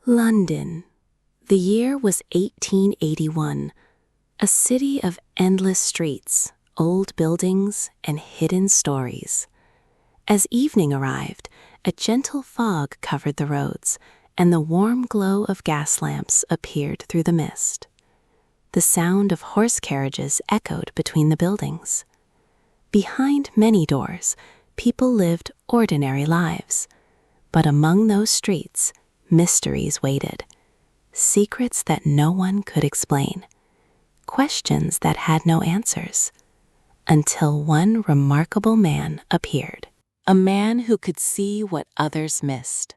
London. The year was 1881, a city of endless streets, old buildings, and hidden stories. As evening arrived, a gentle fog covered the roads, and the warm glow of gas lamps appeared through the mist. The sound of horse carriages echoed between the buildings. Behind many doors, people lived ordinary lives, but among those streets, mysteries waited, secrets that no one could explain, questions that had no answers, until one remarkable man appeared. A man who could see what others missed.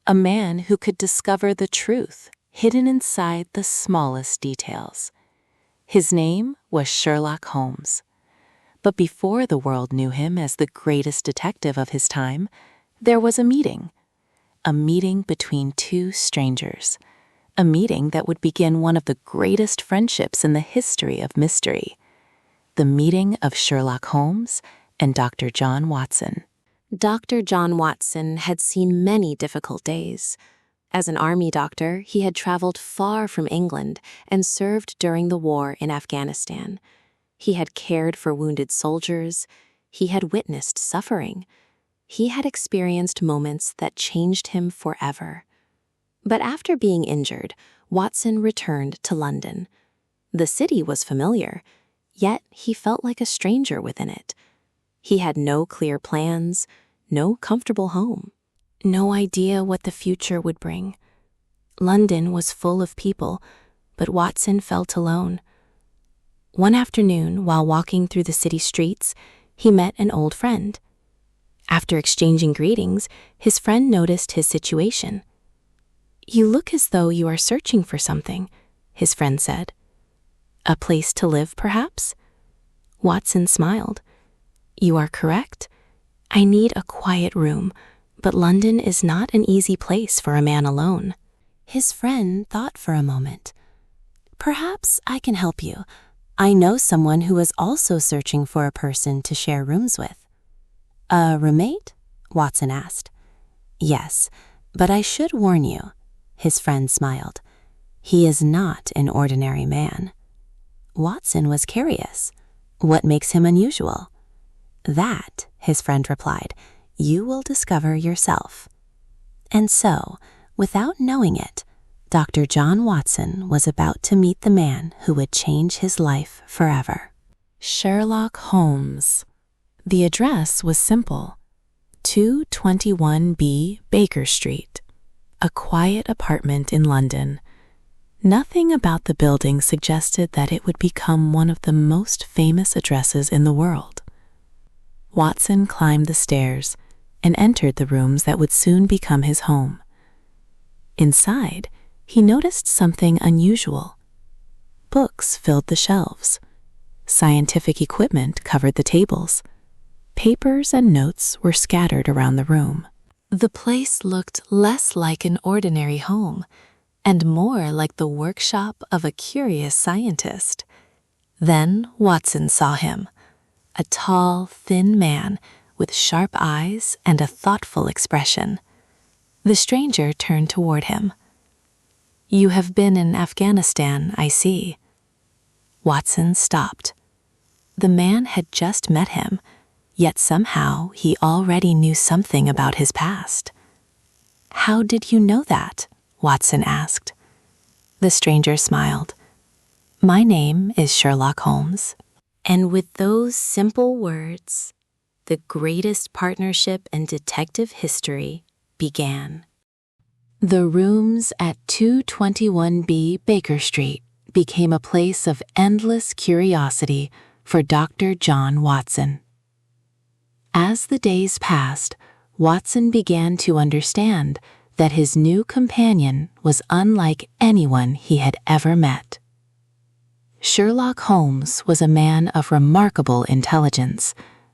A man who could discover the truth hidden inside the smallest details. His name was Sherlock Holmes. But before the world knew him as the greatest detective of his time, there was a meeting between two strangers, a meeting that would begin one of the greatest friendships in the history of mystery, the meeting of Sherlock Holmes and Dr. John Watson. Dr. John Watson had seen many difficult days. As an army doctor, he had traveled far from England and served during the war in Afghanistan. He had cared for wounded soldiers. He had witnessed suffering. He had experienced moments that changed him forever. But after being injured, Watson returned to London. The city was familiar, yet he felt like a stranger within it. He had no clear plans, no comfortable home, no idea what the future would bring. London was full of people, but Watson felt alone. One afternoon, while walking through the city streets, he met an old friend. After exchanging greetings, his friend noticed his situation. "You look as though you are searching for something," his friend said. "A place to live, perhaps?" Watson smiled. "You are correct. I need a quiet room, but London is not an easy place for a man alone." His friend thought for a moment. "Perhaps I can help you. I know someone who is also searching for a person to share rooms with." "A roommate?" Watson asked. "Yes, but I should warn you," his friend smiled. "He is not an ordinary man." Watson was curious. "What makes him unusual?" "That," his friend replied, "you will discover yourself." And so, without knowing it, Dr. John Watson was about to meet the man who would change his life forever. Sherlock Holmes. The address was simple: 221B Baker Street, a quiet apartment in London. Nothing about the building suggested that it would become one of the most famous addresses in the world. Watson climbed the stairs and entered the rooms that would soon become his home. Inside, he noticed something unusual. Books filled the shelves. Scientific equipment covered the tables. Papers and notes were scattered around the room. The place looked less like an ordinary home and more like the workshop of a curious scientist. Then Watson saw him, a tall, thin man with sharp eyes and a thoughtful expression. The stranger turned toward him. "You have been in Afghanistan, I see." Watson stopped. The man had just met him, yet somehow he already knew something about his past. "How did you know that?" Watson asked. The stranger smiled. "My name is Sherlock Holmes." And with those simple words, the greatest partnership in detective history began. The rooms at 221B Baker Street became a place of endless curiosity for Dr. John Watson. As the days passed, Watson began to understand that his new companion was unlike anyone he had ever met. Sherlock Holmes was a man of remarkable intelligence,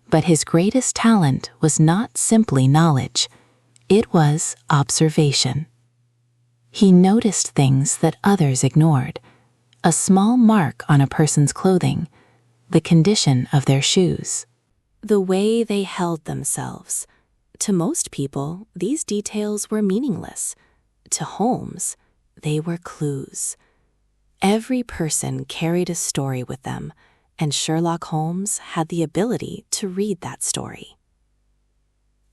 but his greatest talent was not simply knowledge. It was observation. He noticed things that others ignored: a small mark on a person's clothing, the condition of their shoes, the way they held themselves. To most people, these details were meaningless. to Holmes, they were clues. Every person carried a story with them, and Sherlock Holmes had the ability to read that story.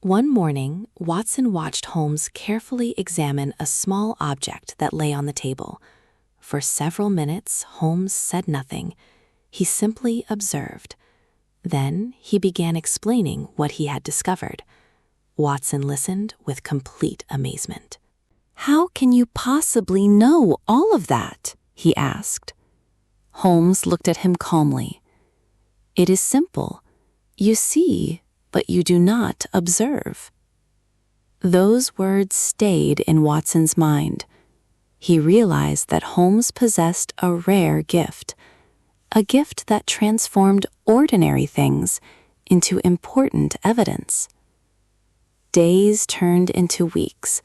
One morning, Watson watched Holmes carefully examine a small object that lay on the table. For several minutes, Holmes said nothing. He simply observed. Then he began explaining what he had discovered. Watson listened with complete amazement. "How can you possibly know all of that?" he asked. Holmes looked at him calmly. "It is simple. You see, but you do not observe." Those words stayed in Watson's mind. He realized that Holmes possessed a rare gift, a gift that transformed ordinary things into important evidence. Days turned into weeks,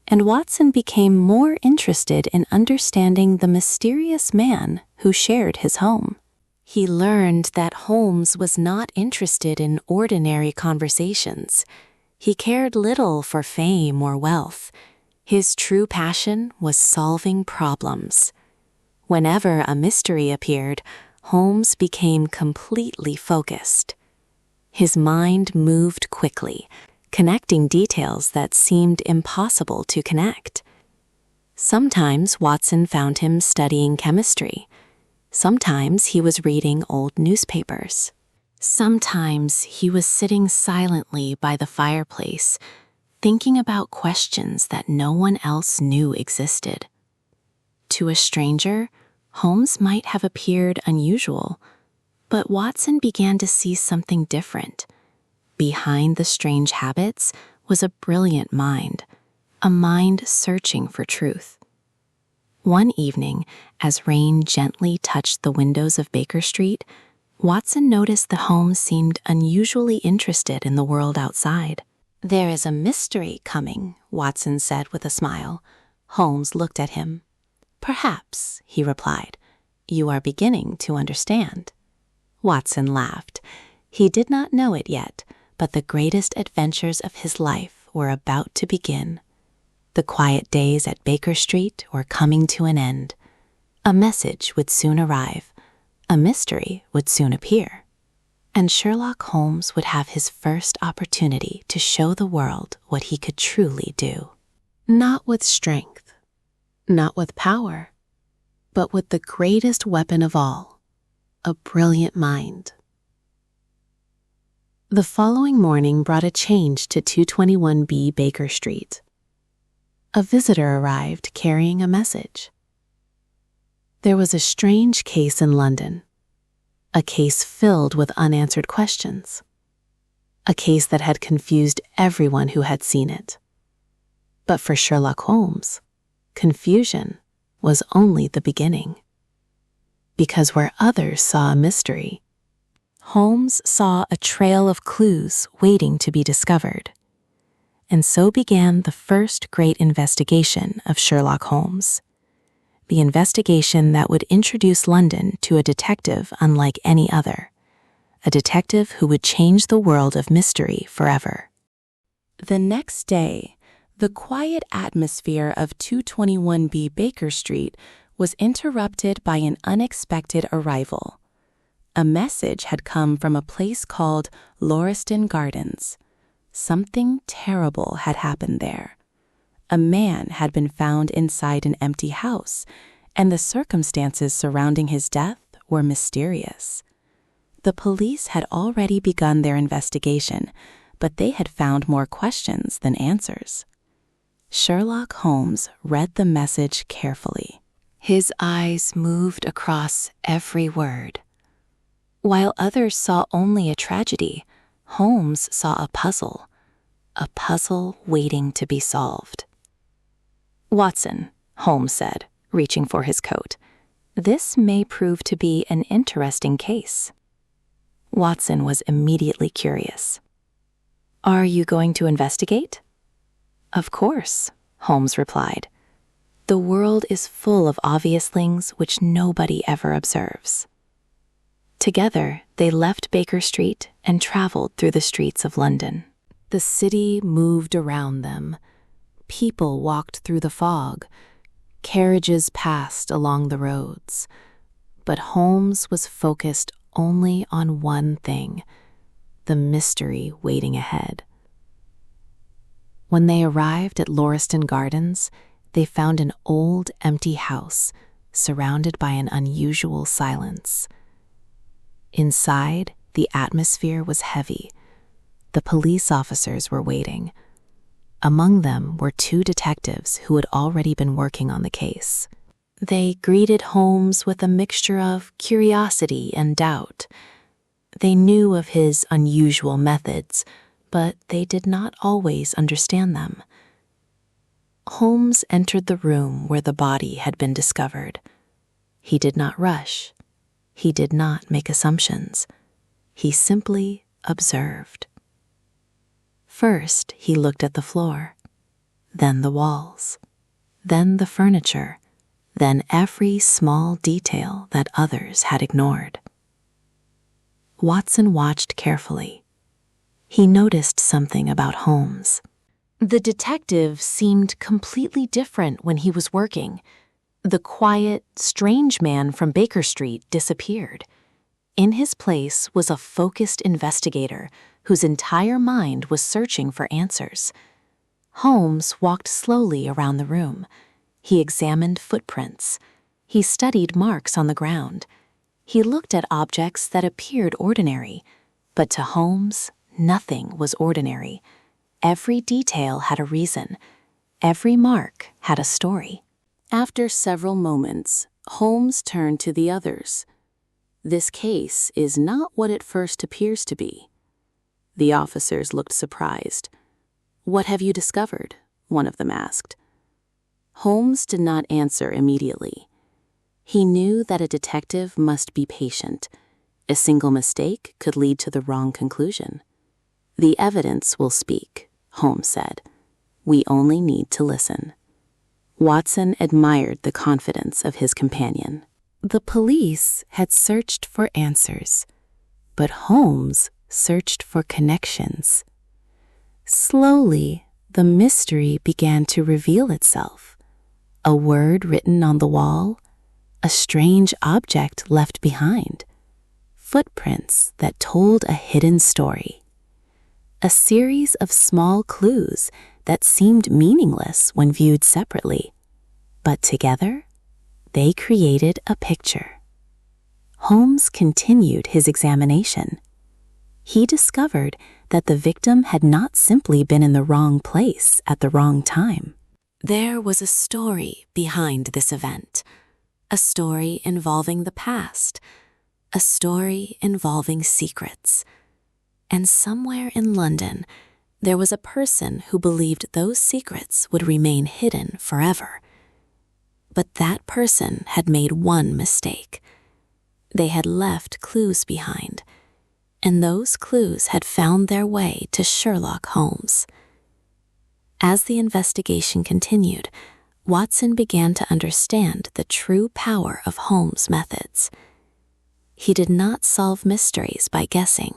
and Watson became more interested in understanding the mysterious man who shared his home. He learned that Holmes was not interested in ordinary conversations. He cared little for fame or wealth. His true passion was solving problems. Whenever a mystery appeared, Holmes became completely focused. His mind moved quickly, connecting details that seemed impossible to connect. Sometimes Watson found him studying chemistry. Sometimes he was reading old newspapers. Sometimes he was sitting silently by the fireplace, thinking about questions that no one else knew existed. To a stranger, Holmes might have appeared unusual, but Watson began to see something different. Behind the strange habits was a brilliant mind, a mind searching for truth. One evening, as rain gently touched the windows of Baker Street, Watson noticed that Holmes seemed unusually interested in the world outside. "There is a mystery coming," Watson said with a smile. Holmes looked at him. "Perhaps," he replied, "you are beginning to understand." Watson laughed. He did not know it yet, but the greatest adventures of his life were about to begin. The quiet days at Baker Street were coming to an end. A message would soon arrive. A mystery would soon appear. And Sherlock Holmes would have his first opportunity to show the world what he could truly do. Not with strength, not with power, but with the greatest weapon of all, a brilliant mind. The following morning brought a change to 221B Baker Street. A visitor arrived carrying a message. There was a strange case in London, a case filled with unanswered questions, a case that had confused everyone who had seen it. But for Sherlock Holmes, confusion was only the beginning. Because where others saw a mystery, Holmes saw a trail of clues waiting to be discovered. And so began the first great investigation of Sherlock Holmes. The investigation that would introduce London to a detective unlike any other, a detective who would change the world of mystery forever. The next day, the quiet atmosphere of 221B Baker Street was interrupted by an unexpected arrival. A message had come from a place called Lauriston Gardens. Something terrible had happened there. A man had been found inside an empty house, and the circumstances surrounding his death were mysterious. The police had already begun their investigation, but they had found more questions than answers. Sherlock Holmes read the message carefully. His eyes moved across every word. While others saw only a tragedy, Holmes saw a puzzle waiting to be solved. "Watson," Holmes said, reaching for his coat, "this may prove to be an interesting case." Watson was immediately curious. "Are you going to investigate?" "Of course," Holmes replied. "The world is full of obvious things which nobody ever observes." Together, they left Baker Street and traveled through the streets of London. The city moved around them. People walked through the fog. Carriages passed along the roads. But Holmes was focused only on one thing: the mystery waiting ahead. When they arrived at Lauriston Gardens, they found an old, empty house surrounded by an unusual silence. Inside, the atmosphere was heavy. The police officers were waiting. Among them were two detectives who had already been working on the case. They greeted Holmes with a mixture of curiosity and doubt. They knew of his unusual methods, but they did not always understand them. Holmes entered the room where the body had been discovered. He did not rush. He did not make assumptions. He simply observed. First, he looked at the floor, then the walls, then the furniture, then every small detail that others had ignored. Watson watched carefully. He noticed something about Holmes. The detective seemed completely different when he was working. The quiet, strange man from Baker Street disappeared. In his place was a focused investigator whose entire mind was searching for answers. Holmes walked slowly around the room. He examined footprints. He studied marks on the ground. He looked at objects that appeared ordinary, but to Holmes, nothing was ordinary. Every detail had a reason. Every mark had a story. After several moments, Holmes turned to the others. "This case is not what it first appears to be." The officers looked surprised. "What have you discovered?" one of them asked. Holmes did not answer immediately. He knew that a detective must be patient. A single mistake could lead to the wrong conclusion. "The evidence will speak," Holmes said. "We only need to listen." Watson admired the confidence of his companion. The police had searched for answers, but Holmes searched for connections. Slowly, the mystery began to reveal itself. A word written on the wall, a strange object left behind, footprints that told a hidden story, a series of small clues that seemed meaningless when viewed separately, but together, they created a picture. Holmes continued his examination. He discovered that the victim had not simply been in the wrong place at the wrong time. There was a story behind this event, a story involving the past, a story involving secrets. And somewhere in London, there was a person who believed those secrets would remain hidden forever. But that person had made one mistake. They had left clues behind, and those clues had found their way to Sherlock Holmes. As the investigation continued, Watson began to understand the true power of Holmes' methods. He did not solve mysteries by guessing.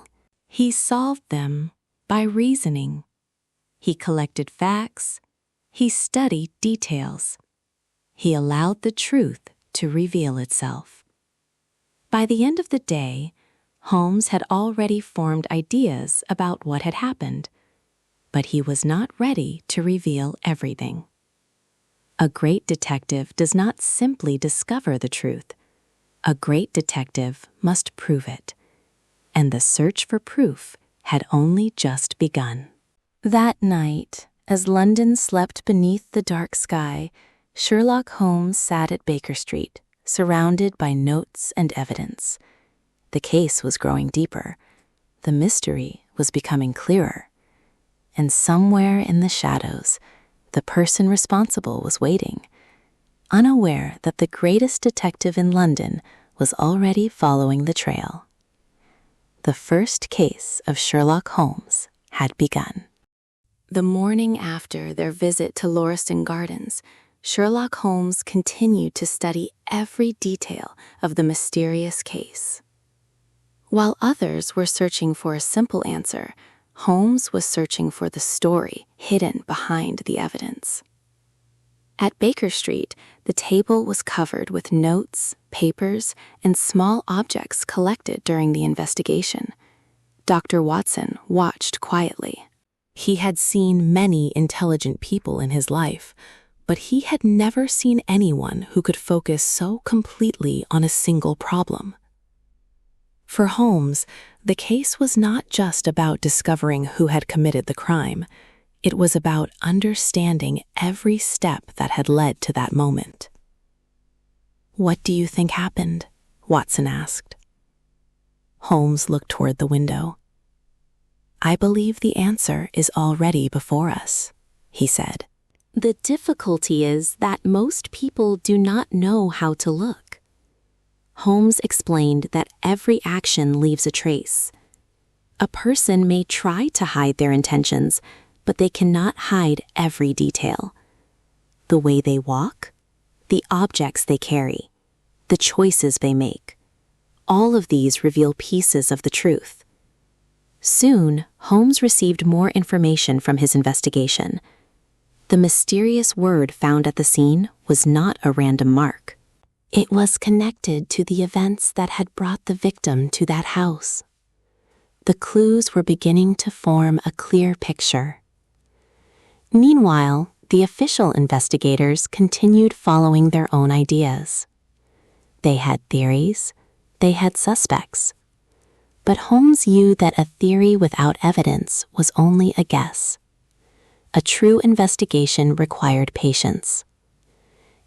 He solved them by reasoning. He collected facts. He studied details. He allowed the truth to reveal itself. By the end of the day, Holmes had already formed ideas about what had happened, but he was not ready to reveal everything. A great detective does not simply discover the truth. A great detective must prove it, and the search for proof had only just begun. That night, as London slept beneath the dark sky, Sherlock Holmes sat at Baker Street, surrounded by notes and evidence. The case was growing deeper. The mystery was becoming clearer. And somewhere in the shadows, the person responsible was waiting, unaware that the greatest detective in London was already following the trail. The first case of Sherlock Holmes had begun. The morning after their visit to Lauriston Gardens, Sherlock Holmes continued to study every detail of the mysterious case. While others were searching for a simple answer, Holmes was searching for the story hidden behind the evidence. At Baker Street, the table was covered with notes, papers, and small objects collected during the investigation. Dr. Watson watched quietly. He had seen many intelligent people in his life, but he had never seen anyone who could focus so completely on a single problem. For Holmes, the case was not just about discovering who had committed the crime. It was about understanding every step that had led to that moment. "What do you think happened?" Watson asked. Holmes looked toward the window. "I believe the answer is already before us," he said. "The difficulty is that most people do not know how to look." Holmes explained that every action leaves a trace. A person may try to hide their intentions, but they cannot hide every detail. The way they walk, the objects they carry, the choices they make. All of these reveal pieces of the truth. Soon, Holmes received more information from his investigation. The mysterious word found at the scene was not a random mark. It was connected to the events that had brought the victim to that house. The clues were beginning to form a clear picture. Meanwhile, the official investigators continued following their own ideas. They had theories, they had suspects. But Holmes knew that a theory without evidence was only a guess. A true investigation required patience.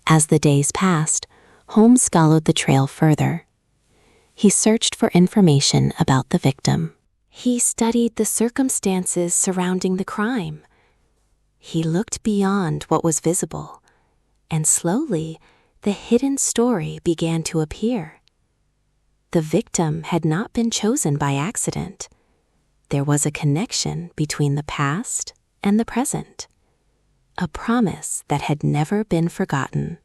As the days passed, Holmes followed the trail further. He searched for information about the victim. He studied the circumstances surrounding the crime. He looked beyond what was visible, and slowly, the hidden story began to appear. The victim had not been chosen by accident. There was a connection between the past and the present, a promise that had never been forgotten,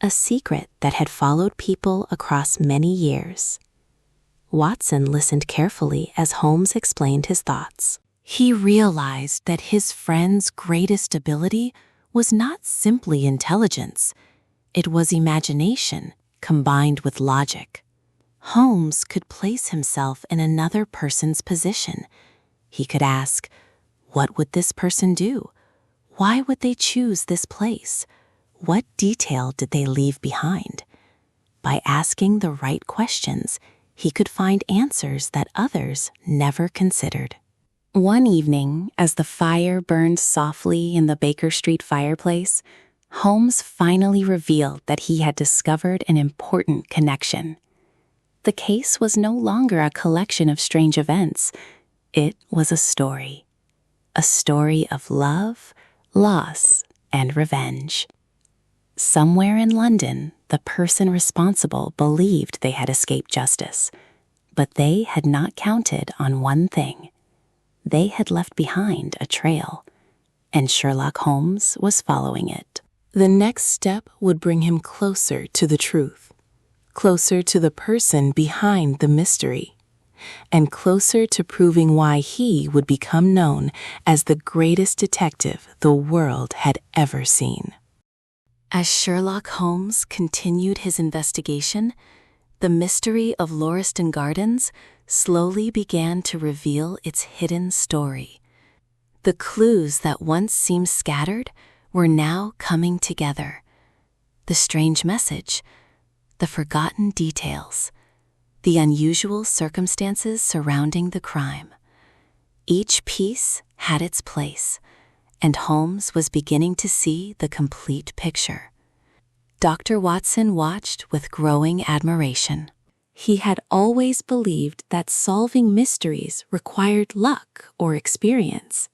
a secret that had followed people across many years. Watson listened carefully as Holmes explained his thoughts. He realized that his friend's greatest ability was not simply intelligence. It was imagination combined with logic. Holmes could place himself in another person's position. He could ask, what would this person do? Why would they choose this place? What detail did they leave behind? By asking the right questions, he could find answers that others never considered. One evening, as the fire burned softly in the Baker Street fireplace, Holmes finally revealed that he had discovered an important connection. The case was no longer a collection of strange events. It was a story of love, loss, and revenge. Somewhere in London, the person responsible believed they had escaped justice, but they had not counted on one thing. They had left behind a trail, and Sherlock Holmes was following it. The next step would bring him closer to the truth, closer to the person behind the mystery, and closer to proving why he would become known as the greatest detective the world had ever seen. As Sherlock Holmes continued his investigation, the mystery of Lauriston Gardens slowly began to reveal its hidden story. The clues that once seemed scattered were now coming together. The strange message, the forgotten details, the unusual circumstances surrounding the crime. Each piece had its place, and Holmes was beginning to see the complete picture. Dr. Watson watched with growing admiration. He had always believed that solving mysteries required luck or experience.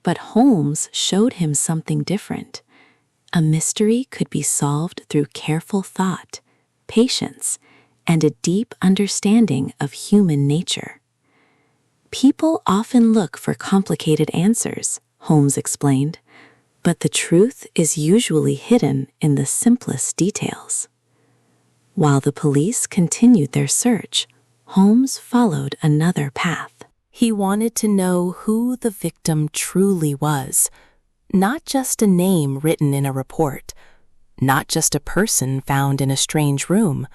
But Holmes showed him something different. A mystery could be solved through careful thought, patience, and a deep understanding of human nature. People often look for complicated answers, Holmes explained, but the truth is usually hidden in the simplest details. While the police continued their search, Holmes followed another path. He wanted to know who the victim truly was, not just a name written in a report, not just a person found in a strange room.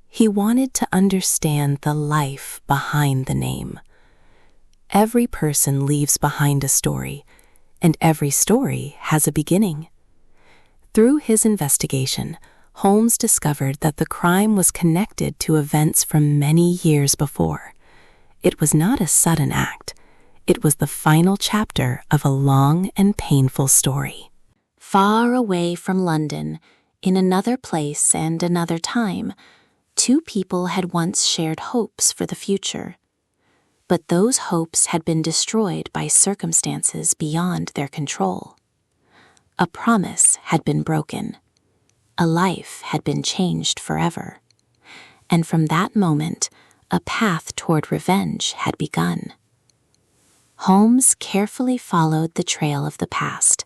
He wanted to understand the life behind the name. Every person leaves behind a story, and every story has a beginning. Through his investigation, Holmes discovered that the crime was connected to events from many years before. It was not a sudden act. It was the final chapter of a long and painful story. Far away from London, in another place and another time, two people had once shared hopes for the future. But those hopes had been destroyed by circumstances beyond their control. A promise had been broken. A life had been changed forever. And from that moment, a path toward revenge had begun. Holmes carefully followed the trail of the past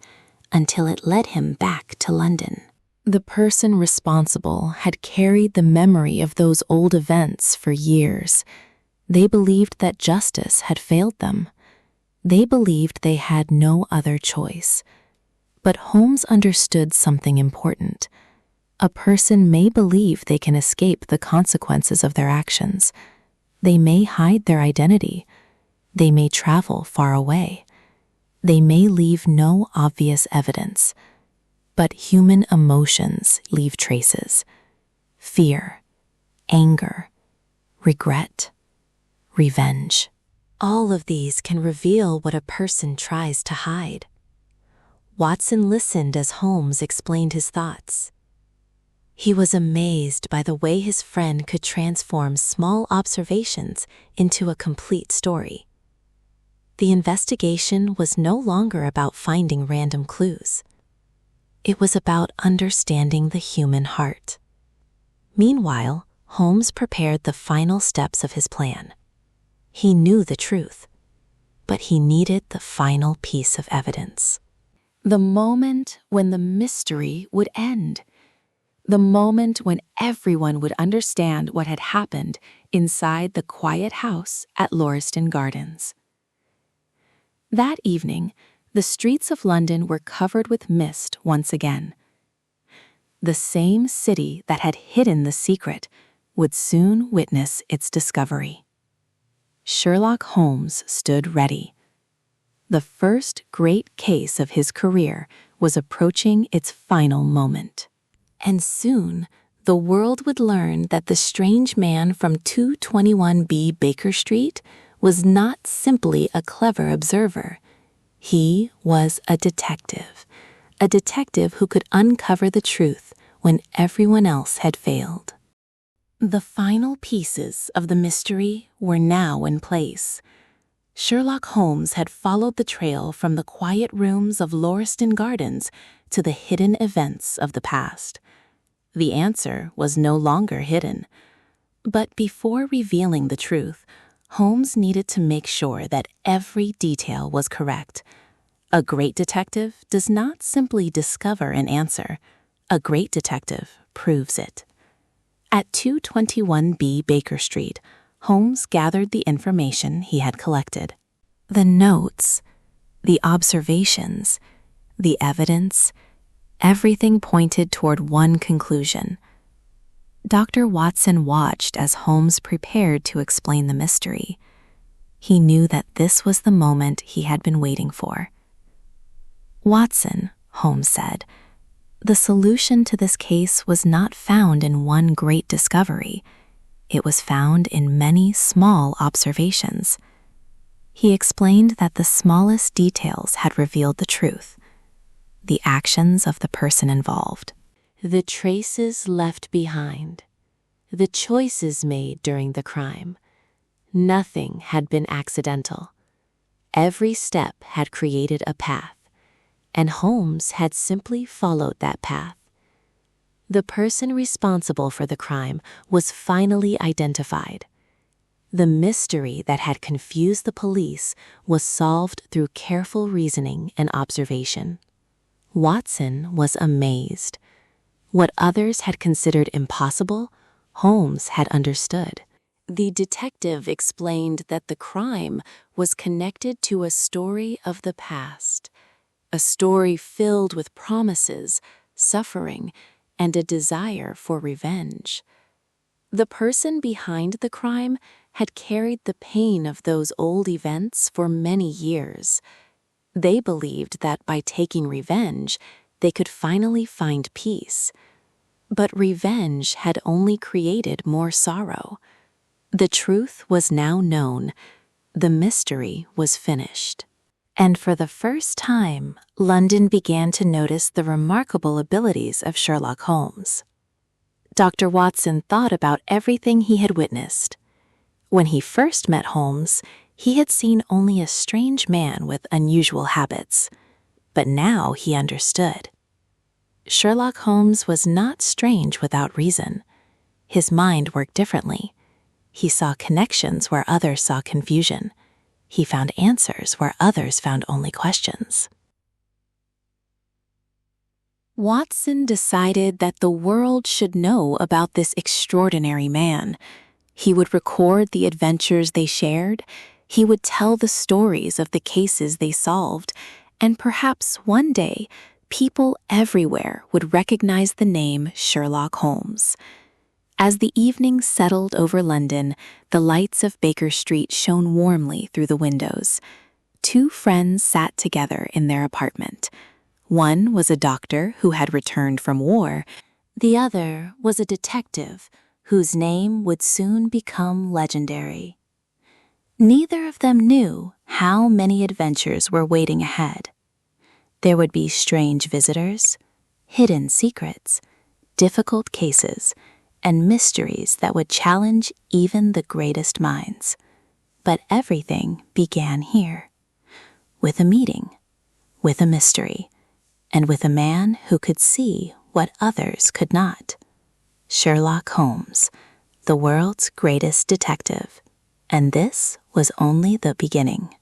until it led him back to London. The person responsible had carried the memory of those old events for years. They believed that justice had failed them. They believed they had no other choice. But Holmes understood something important. A person may believe they can escape the consequences of their actions. They may hide their identity. They may travel far away. They may leave no obvious evidence. But human emotions leave traces. Fear, anger, regret, revenge. All of these can reveal what a person tries to hide. Watson listened as Holmes explained his thoughts. He was amazed by the way his friend could transform small observations into a complete story. The investigation was no longer about finding random clues. It was about understanding the human heart. Meanwhile, Holmes prepared the final steps of his plan. He knew the truth, but he needed the final piece of evidence. The moment when the mystery would end. The moment when everyone would understand what had happened inside the quiet house at Lauriston Gardens. That evening, the streets of London were covered with mist once again. The same city that had hidden the secret would soon witness its discovery. Sherlock Holmes stood ready. The first great case of his career was approaching its final moment. And soon, the world would learn that the strange man from 221B Baker Street was not simply a clever observer. He was a detective who could uncover the truth when everyone else had failed. The final pieces of the mystery were now in place. Sherlock Holmes had followed the trail from the quiet rooms of Lauriston Gardens to the hidden events of the past. The answer was no longer hidden. But before revealing the truth, Holmes needed to make sure that every detail was correct. A great detective does not simply discover an answer. A great detective proves it. At 221B Baker Street, Holmes gathered the information he had collected. The notes, the observations, the evidence, everything pointed toward one conclusion. Dr. Watson watched as Holmes prepared to explain the mystery. He knew that this was the moment he had been waiting for. "Watson," Holmes said, "the solution to this case was not found in one great discovery. It was found in many small observations." He explained that the smallest details had revealed the truth, the actions of the person involved. The traces left behind, the choices made during the crime. Nothing had been accidental. Every step had created a path, and Holmes had simply followed that path. The person responsible for the crime was finally identified. The mystery that had confused the police was solved through careful reasoning and observation. Watson was amazed. What others had considered impossible, Holmes had understood. The detective explained that the crime was connected to a story of the past, a story filled with promises, suffering, and a desire for revenge. The person behind the crime had carried the pain of those old events for many years. They believed that by taking revenge, they could finally find peace. But revenge had only created more sorrow. The truth was now known. The mystery was finished. And for the first time, London began to notice the remarkable abilities of Sherlock Holmes. Dr. Watson thought about everything he had witnessed. When he first met Holmes, he had seen only a strange man with unusual habits. But now he understood. Sherlock Holmes was not strange without reason. His mind worked differently. He saw connections where others saw confusion. He found answers where others found only questions. Watson decided that the world should know about this extraordinary man. He would record the adventures they shared, he would tell the stories of the cases they solved, and perhaps one day, people everywhere would recognize the name Sherlock Holmes. As the evening settled over London, the lights of Baker Street shone warmly through the windows. Two friends sat together in their apartment. One was a doctor who had returned from war. The other was a detective whose name would soon become legendary. Neither of them knew how many adventures were waiting ahead. There would be strange visitors, hidden secrets, difficult cases, and mysteries that would challenge even the greatest minds. But everything began here, with a meeting, with a mystery, and with a man who could see what others could not. Sherlock Holmes, the world's greatest detective, and this was only the beginning.